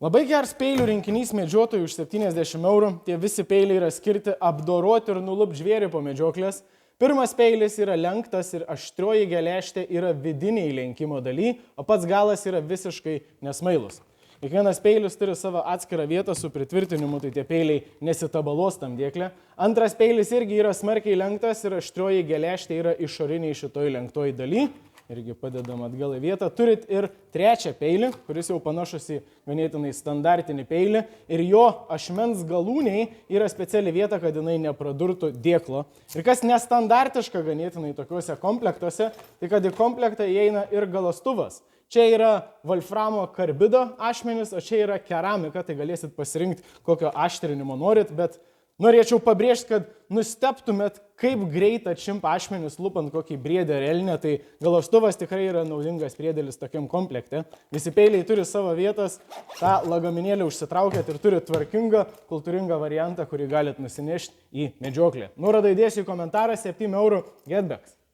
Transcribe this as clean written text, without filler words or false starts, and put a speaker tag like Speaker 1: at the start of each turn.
Speaker 1: Labai geras peilių rinkinys medžiotojų už 70 eurų. Tie visi peiliai yra skirti apdoroti ir nulupti žvėrį po medžioklės. Pirmas peilis yra lenktas ir aštrioji geležtė yra vidiniai lenkimo daly, o pats galas yra visiškai nesmailus. Kiekvienas peilis turi savo atskirą vietą su pritvirtinimu, tai tie peiliai nesitabalos tam dėklę. Antras peilis irgi yra smarkiai lenktas ir aštrioji geležtė yra išoriniai šitoj lenktoj daly. Irgi padedam atgal į vietą. Turit ir trečią peilį, kuris jau panašus į ganėtinai standartinį peilį. Ir jo ašmens galūniai yra speciali vieta, kad jinai nepradurtų dėklo. Ir kas nestandartiška ganėtinai tokiuose komplektuose, tai kad į komplektą įeina ir galastuvas. Čia yra volframo karbido ašmenis, o čia yra keramika, tai galėsit pasirinkti, kokio aštrinimo norit, bet norėčiau pabrėžti, kad nustebtumėt, kaip greit atšimpa ašmenis lupant kokį briedę ar elnę, tai galastuvas tikrai yra naudingas priedėlis tokiam komplekte. Visi peiliai turi savo vietas, tą lagaminėlį užsitraukėt ir turi tvarkingą, kultūringą variantą, kurį galit nusinešti į medžioklę. Nuorodą įdėsiu į komentarą, 7 eurų getbacks.